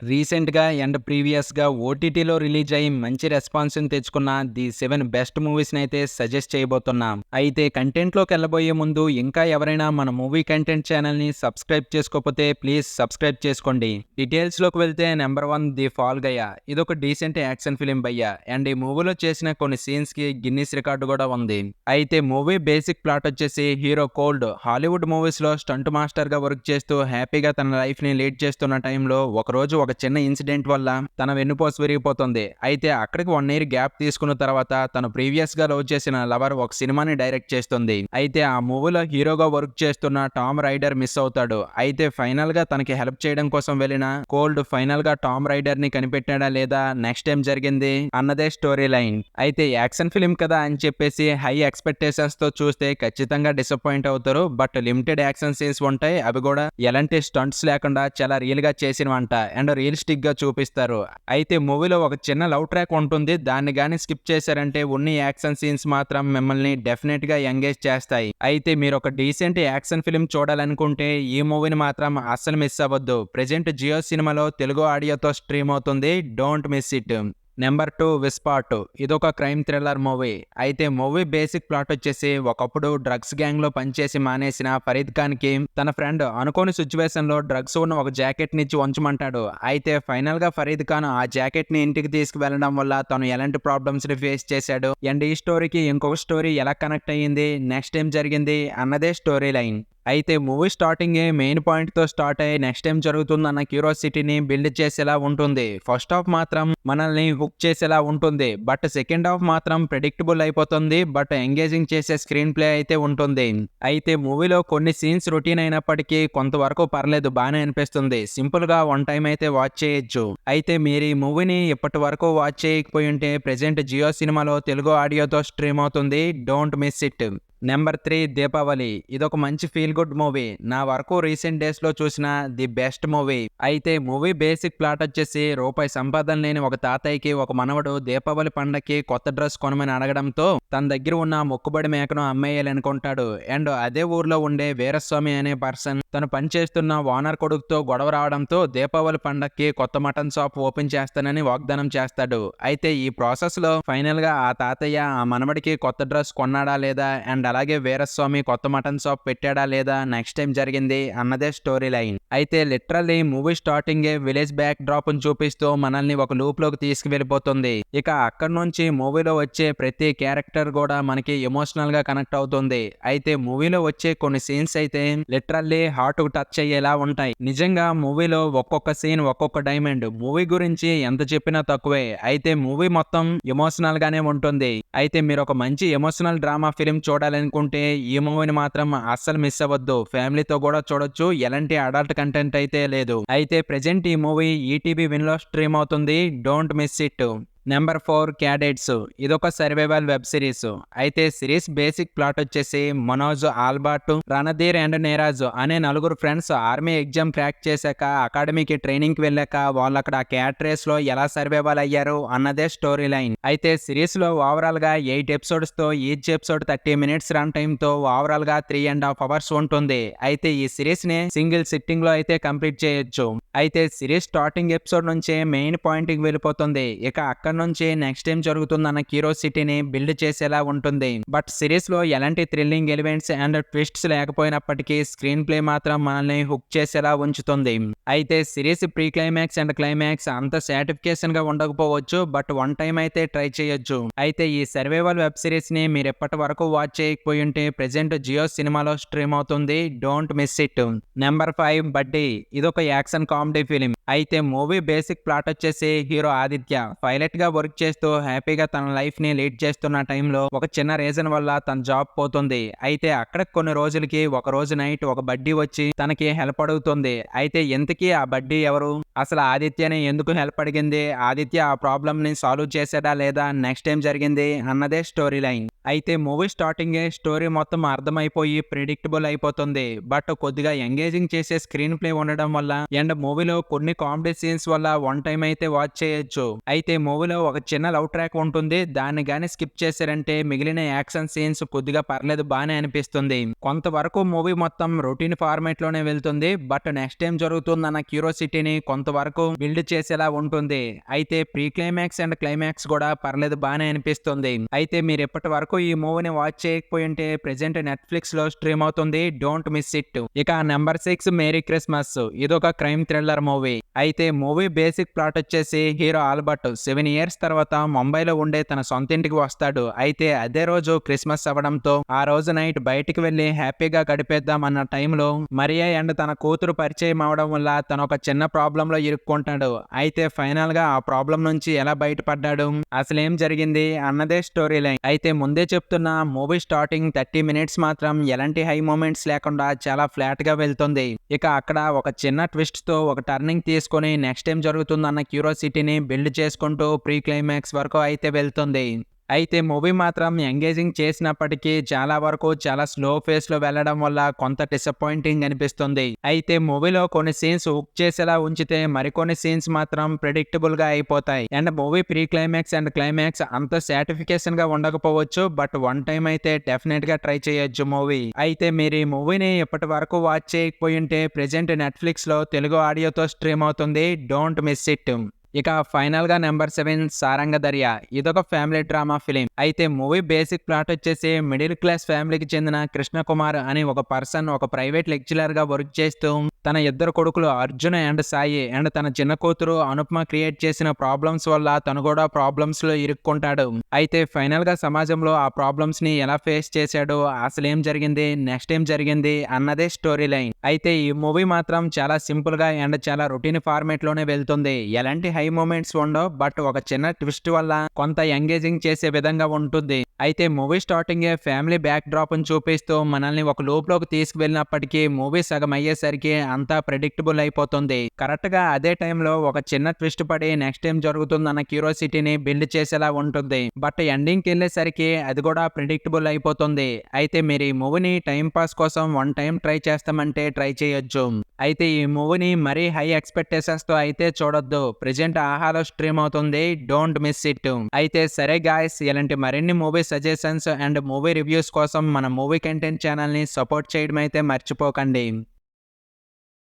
రీసెంట్‌గా అండ్ ప్రీవియస్‌గా ఓటీటీలో రిలీజ్ అయ్యి మంచి రెస్పాన్స్‌ని తెచ్చుకున్న ది 7 బెస్ట్ మూవీస్‌నైతే సజెస్ట్ చేయబోతున్నాం. అయితే కంటెంట్‌లోకెళ్ళబోయే ముందు ఇంకా ఎవరైనా మన మూవీ కంటెంట్ ఛానల్‌ని సబ్స్క్రైబ్ చేసుకోకపోతే ప్లీజ్ సబ్స్క్రైబ్ చేసుకోండి. డీటెయిల్స్‌లోకి వెళ్తే నంబర్ 1 ది ఫాల్ గయా. ఇదొక డీసెంట్ యాక్షన్ ఫిల్మ్ భయ్యా. అండ్ ఈ మూవీలో చేసిన కొన్ని సీన్స్‌కి గిన్నిస్ రికార్డ్ కూడా ఉంది. అయితే మూవీ బేసిక్ ప్లాట్ వచ్చేసి హీరో కోల్డ్ హాలీవుడ్ మూవీస్‌లో స్టంట్ మాస్టర్‌గా వర్క్ చేస్తూ హ్యాపీగా తన లైఫ్‌ని లీడ్ చేస్తున్న టైంలో ఒకరోజు ఒక చిన్న ఇన్సిడెంట్ వల్ల తన వెన్నుపోసు విరిగిపోతుంది. అయితే అక్కడికి 1 ఇయర్ గ్యాప్ తీసుకున్న తర్వాత తను ప్రీవియస్‌గా లవ్ చేసిన లవర్ ఒక సినిమాని డైరెక్ట్ చేస్తుంది. అయితే ఆ మూవీలో హీరోగా వర్క్ చేస్తున్న టామ్ రైడర్ మిస్ అవుతాడు. అయితే ఫైనల్‌గా తనకి హెల్ప్ చేయడం కోసం వెళ్ళిన కోల్డ్ ఫైనల్‌గా టామ్ రైడర్‌ని కనిపెట్టాడా లేదా నెక్స్ట్ టైం జరిగింది అన్నదే స్టోరీ లైన్. అయితే యాక్షన్ ఫిల్మ్ కదా అని చెప్పేసి హై ఎక్స్‌పెక్టేషన్స్‌తో చూస్తే ఖచ్చితంగా డిసప్పాయింట్ అవుతారు. బట్ లిమిటెడ్ యాక్షన్ సీన్స్ ఉంటాయి. అవి కూడా ఎలాంటి స్టంట్స్ లేకుండా చాలా రియల్‌గా చేసినవంట అండ్ రియలిస్టిక్‌గా చూపిస్తారు. అయితే మూవీలో ఒక చిన్న లవ్ ట్రాక్ ఉంటుంది. దాన్ని గాని స్కిప్ చేశారంటే ఉన్ని యాక్షన్ సీన్స్ మాత్రం మిమ్మల్ని డెఫినెట్‌గా ఎంగేజ్ చేస్తాయి. అయితే మీరు ఒక డీసెంట్ యాక్షన్ ఫిల్మ్ చూడాలనుకుంటే ఈ మూవీని మాత్రం అస్సలు మిస్ అవ్వద్దు. ప్రెజెంట్ జియో సినిమాలో తెలుగు ఆడియోతో స్ట్రీమ్ అవుతుంది. Don't miss it. నెంబర్ 2 విస్పార్ట్. ఇదొక క్రైమ్ థ్రిల్లర్ మూవీ. అయితే మూవీ బేసిక్ ప్లాట్ వచ్చేసి ఒకప్పుడు డ్రగ్స్ గ్యాంగ్‌లో పనిచేసి మానేసిన ఫరీద్ ఖాన్‌కి తన ఫ్రెండ్ అనుకోని సిట్యుయేషన్‌లో డ్రగ్స్ ఉన్న ఒక జాకెట్‌నిచ్చి ఉంచమంటాడు. అయితే ఫైనల్‌గా ఫరీద్ ఖాన్ ఆ జాకెట్‌ని ఇంటికి తీసుకువెళ్ళడం వల్ల తను ఎలాంటి ప్రాబ్లమ్స్‌ని ఫేస్ చేశాడు అండ్ ఈ స్టోరీకి ఇంకొక స్టోరీ ఎలా కనెక్ట్ అయ్యింది, నెక్స్ట్ ఏం జరిగింది అన్నదే స్టోరీ లైన్. అయితే మూవీ స్టార్టింగే మెయిన్ పాయింట్‌తో స్టార్ట్ అయ్యి నెక్స్ట్ ఏం జరుగుతుందన్న క్యూరియాసిటీని బిల్డ్ చేసేలా ఉంటుంది. ఫస్ట్ హాఫ్ మాత్రం మనల్ని హుక్ చేసేలా ఉంటుంది. బట్ సెకండ్ హాఫ్ మాత్రం ప్రెడిక్టబుల్ అయిపోతుంది. బట్ ఎంగేజింగ్ చేసే స్క్రీన్ ప్లే అయితే ఉంటుంది. అయితే మూవీలో కొన్ని సీన్స్ రొటీన్ అయినప్పటికీ కొంతవరకు పర్లేదు బానే అనిపిస్తుంది. సింపుల్‌గా వన్ టైమ్ అయితే వాచ్ చేయొచ్చు. అయితే మీరు ఈ మూవీని ఇప్పటి వరకు వాచ్ చేయకపోయుంటే ప్రెజెంట్ జియో సినిమాలో తెలుగు ఆడియోతో స్ట్రీమ్ అవుతుంది. Don't miss it. Number 3 Deepavali. ఇదొక మంచి ఫీల్ గుడ్ మూవీ. నా వరకు రీసెంట్ డేస్‌లో చూసిన ది బెస్ట్ మూవీ. అయితే మూవీ బేసిక్ ప్లాట్ వచ్చేసి రూపాయి సంపాదన లేని ఒక తాతయ్యకి ఒక మనవడు దీపావళి పండక్కి కొత్త డ్రెస్ కొనమని అడగడంతో తన దగ్గర ఉన్న మొక్కుబడి మేకను అమ్మేయాలనుకుంటాడు. అండ్ అదే ఊర్లో ఉండే వీరస్వామి అనే పర్సన్ తను పనిచేస్తున్న ఓనర్ కొడుకుతో గొడవ రావడంతో దీపావళి పండక్కి కొత్త మటన్ షాప్ ఓపెన్ చేస్తానని వాగ్దానం చేస్తాడు. అయితే ఈ ప్రాసెస్‌లో ఫైనల్‌గా ఆ తాతయ్య ఆ మనవడికి కొత్త డ్రెస్ కొన్నాడా లేదా అండ్ అలాగే వీరస్వామి కొత్త మటన్ షాప్ పెట్టాడా లేదా నెక్స్ట్ టైం జరిగింది అన్నదే స్టోరీ లైన్. అయితే లిటరల్లీ మూవీ స్టార్టింగే విలేజ్ బ్యాక్ డ్రాప్ ని చూపిస్తూ మనల్ని ఒక లూప్ లోకి తీసుకువెళ్ళిపోతుంది. ఇక అక్కడి నుంచి మూవీలో వచ్చే ప్రతి క్యారెక్టర్ కూడా మనకి ఎమోషనల్ గా కనెక్ట్ అవుతుంది. అయితే మూవీలో వచ్చే కొన్ని సీన్స్ అయితే లిటరల్లీ హార్ట్ కు టచ్ అయ్యేలా ఉంటాయి. నిజంగా మూవీలో ఒక్కొక్క సీన్ ఒక్కొక్క డైమండ్. మూవీ గురించి ఎంత చెప్పినా తక్కువే. అయితే మూవీ మొత్తం ఎమోషనల్ గానే ఉంటుంది. అయితే మీరు ఒక మంచి ఎమోషనల్ డ్రామా ఫిల్మ్ చూడాలనుకుంటే ఈ మూవీని మాత్రం అస్సలు మిస్ అవ్వద్దు. ఫ్యామిలీతో కూడా చూడొచ్చు. ఎలాంటి అడల్ట్ కంటెంట్ అయితే లేదు. అయితే ప్రెజెంట్ ఈ మూవీ ఈటీవీ విన్‌లో స్ట్రీమ్ అవుతుంది. Don't miss it. Number 4 cadets. ఇదొక సర్వైవల్ వెబ్ సిరీస్. అయితే సిరీస్ బేసిక్ ప్లాట్ వచ్చేసి మనోజ్, ఆల్బర్ట్, రణధీర్ అండ్ నీరజ్ అనే నలుగురు ఫ్రెండ్స్ ఆర్మీ ఎగ్జామ్ క్రాక్ చేశాక అకాడమీకి ట్రైనింగ్‌కి వెళ్ళాక వాళ్ళు అక్కడ క్యాట్ రేస్ లో ఎలా సర్వైవల్ అయ్యారు అన్నదే స్టోరీ లైన్. అయితే సిరీస్ లో ఓవరాల్ గా 8 ఎపిసోడ్స్ తో each episode 30 minutes run time తో ఓవరాల్ గా 3.5 అవర్స్ ఉంటుంది. అయితే ఈ సిరీస్ ని సింగిల్ సిట్టింగ్ లో అయితే కంప్లీట్ చేయొచ్చు. అయితే సిరీస్ స్టార్టింగ్ ఎపిసోడ్ నుంచే మెయిన్ పాయింట్ కి వెళ్ళిపోతుంది. ఇక అక్కడ నుంచి నెక్స్ట్ ఏం జరుగుతుందన్న క్యూరియాసిటీని బిల్డ్ చేసేలా ఉంటుంది. బట్ సిరీస్ లో ఎలాంటి థ్రిల్లింగ్ ఎలిమెంట్స్ అండ్ ట్విస్ట్స్ లేకపోయినప్పటికీ స్క్రీన్ ప్లే మాత్రం మనల్ని హుక్ చేసేలా ఉంచుతుంది. అయితే series pre climax and climax అంత సాటిస్ఫాక్షన్ గా ఉండకపోవచ్చు. బట్ వన్ టైం అయితే ట్రై చేయొచ్చు. అయితే ఈ సర్వైవల్ వెబ్ సిరీస్ ని మీరు ఎప్పటి వరకు వాచ్ చేయకపోయి ఉంటే ప్రెజెంట్ జియో సినిమాలో స్ట్రీమ్ అవుతుంది. Don't miss it. నెంబర్ 5 బడ్డీ. ఇదొక యాక్షన్ కామెడీ ఫిలిం. అయితే మూవీ బేసిక్ ప్లాట్ వచ్చేసి హీరో ఆదిత్య పైలట్ గా వర్క్ చేస్తూ హ్యాపీగా తన లైఫ్ ని లీడ్ చేస్తున్న టైంలో ఒక చిన్న రీజన్ వల్ల తన జాబ్ పోతుంది. అయితే అక్కడ కొన్ని రోజులకి ఒక రోజు నైట్ ఒక బడ్డీ వచ్చి తనకి హెల్ప్ అడుగుతుంది. అయితే ఎంతకీ ఆ బడ్డీ ఎవరు, అసలు ఆదిత్యని ఎందుకు హెల్ప్ అడిగింది, ఆదిత్య ఆ ప్రాబ్లమ్ ని సాల్వ్ చేసాడా లేదా నెక్స్ట్ ఏం జరిగింది అన్నదే స్టోరీ లైన్. అయితే మూవీ స్టార్టింగే స్టోరీ మొత్తం అర్థమైపోయి ప్రిడిక్టబుల్ అయిపోతుంది. బట్ కొద్దిగా ఎంగేజింగ్ చేసే స్క్రీన్ ప్లే ఉండడం వల్ల అండ్ మూవీలో కొన్ని కొన్ని కామెడీ సీన్స్ వల్ల వన్ టైం అయితే వాచ్ చేయొచ్చు. అయితే మూవీలో ఒక చిన్న లవ్ ట్రాక్ ఉంటుంది. దాన్ని గాని స్కిప్ చేశారంటే మిగిలిన యాక్షన్ సీన్స్ కొద్దిగా పర్లేదు బానే అనిపిస్తుంది. కొంతవరకు మూవీ మొత్తం రొటీన్ ఫార్మాట్ లోనే వెళ్తుంది. బట్ నెక్స్ట్ టైం జరుగుతుందన్న క్యూరియాసిటీని కొంతవరకు బిల్డ్ చేసేలా ఉంటుంది. అయితే ప్రీ క్లైమాక్స్ అండ్ క్లైమాక్స్ కూడా పర్లేదు బానే అనిపిస్తుంది. అయితే మీరు ఇప్పటి వరకు ఈ మూవీని వాచ్ చేయకపోయి ఉంటే ప్రెజెంట్ నెట్ఫ్లిక్స్ లో స్ట్రీమ్ అవుతుంది. Don't miss it. ఇక నెంబర్ 6 మేరీ క్రిస్మస్. ఇదొక క్రైమ్ థ్రిల్లర్ మూవీ. అయితే మూవీ బేసిక్ ప్లాట్ వచ్చేసి హీరో ఆల్బర్ట్ 7 ఇయర్స్ తర్వాత ముంబైలో ఉండే తన సొంత ఇంటికి వస్తాడు. అయితే అదే రోజు క్రిస్మస్ అవ్వడంతో ఆ రోజు నైట్ బయటికి వెళ్లి హ్యాపీగా గడిపేద్దాం అన్న టైంలో మరియా అండ్ తన కూతురు పరిచయం అవడం వల్ల తను ఒక చిన్న ప్రాబ్లం లో ఇరుక్కుంటాడు. అయితే ఫైనల్ గా ఆ ప్రాబ్లం నుంచి ఎలా బయటపడ్డాడు, అసలేం జరిగింది అన్నదే స్టోరీ లైన్. అయితే ముందే చెప్తున్నా, మూవీ స్టార్టింగ్ 30 మినిట్స్ మాత్రం ఎలాంటి హై మూమెంట్స్ లేకుండా చాలా ఫ్లాట్ గా వెళ్తుంది. ఇక అక్కడ ఒక చిన్న ట్విస్ట్ తో ఒక టర్నింగ్ తీసుకొని నెక్స్ట్ టైం జరుగుతుందన్న క్యూరియాసిటీని బిల్డ్ చేసుకుంటూ ప్రీ క్లైమాక్స్ వరకు అయితే వెళ్తుంది. అయితే మూవీ మాత్రం ఎంగేజింగ్ చేసినప్పటికీ చాలా వరకు చాలా స్లో ఫేస్ లో వెళ్లడం వల్ల కొంత డిసప్పాయింటింగ్ అనిపిస్తుంది. అయితే మూవీలో కొన్ని సీన్స్ హుక్ చేసేలా ఉంచితే మరికొన్ని సీన్స్ మాత్రం ప్రెడిక్టబుల్ గా అయిపోతాయి. And movie pre climax and climax అంత సాటిఫికేషన్ గా ఉండకపోవచ్చు. బట్ వన్ టైం అయితే డెఫినెట్ గా ట్రై చేయొచ్చు మూవీ. అయితే మీరు ఈ మూవీని ఇప్పటి వరకు వాచ్ చేయకపోయి ఉంటే ప్రెజెంట్ నెట్ఫ్లిక్స్ లో తెలుగు ఆడియోతో స్ట్రీమ్ అవుతుంది. Don't miss it. ఇక ఫైనల్ గా నెంబర్ 7 సారంగ దర్యా. ఇదొక ఫ్యామిలీ డ్రామా ఫిలిం. అయితే మూవీ బేసిక్ ప్లాట్ వచ్చేసి మిడిల్ క్లాస్ ఫ్యామిలీకి చెందిన కృష్ణ కుమార్ అని ఒక పర్సన్ ఒక ప్రైవేట్ లెక్చరర్ గా వర్క్ చేస్తూ తన ఇద్దరు కొడుకులు అర్జున్ అండ్ సాయి అండ్ తన చిన్న కూతురు అనుపమ క్రియేట్ చేసిన ప్రాబ్లమ్స్ వల్ల తను కూడా ప్రాబ్లమ్స్ లో ఇరుక్కుంటాడు. అయితే ఫైనల్ గా సమాజంలో ఆ ప్రాబ్లమ్స్ ని ఎలా ఫేస్ చేశాడు, అసలు ఏం జరిగింది, నెక్స్ట్ ఏం జరిగింది అన్నదే స్టోరీ లైన్. అయితే ఈ మూవీ మాత్రం చాలా సింపుల్ గా అండ్ చాలా రొటీన్ ఫార్మేట్ లోనే వెళ్తుంది. ఎలాంటి హై మూమెంట్స్ ఉండవు. బట్ ఒక చిన్న ట్విస్ట్ వల్ల కొంత ఎంగేజింగ్ చేసే విధంగా ఉంటుంది. అయితే movie starting family back drop ని చూపిస్తూ మనల్ని ఒక లూప్ లోకి తీసుకువెళ్ళినప్పటికీ మూవీ సగం అయ్యేసరికి అంతా ప్రెడిక్టబుల్ అయిపోతుంది. కరెక్ట్ గా అదే టైంలో ఒక చిన్న ట్విస్ట్ పడి నెక్స్ట్ టైం జరుగుతుందన్న క్యూరియాసిటీని బిల్డ్ చేసేలా ఉంటుంది. బట్ ఎండింగ్ కి వెళ్ళేసరికి అది కూడా ప్రెడిక్టబుల్ అయిపోతుంది. అయితే మీరు ఈ మూవీని టైం పాస్ కోసం వన్ టైం ట్రై చేస్తామంటే ట్రై చేయొచ్చు. అయితే ఈ మూవీని మరీ హై ఎక్స్పెక్టేషన్స్ తో అయితే చూడొద్దు. ప్రెజెంట్ ఆహాలో స్ట్రీమ్ అవుతుంది. Don't miss it. అయితే సరే గాయ్స్, ఇలాంటి మరిన్ని movie suggestions and movie reviews కోసం మన మూవీ కంటెంట్ ఛానల్ ని సపోర్ట్ చేయడం అయితే మర్చిపోకండి.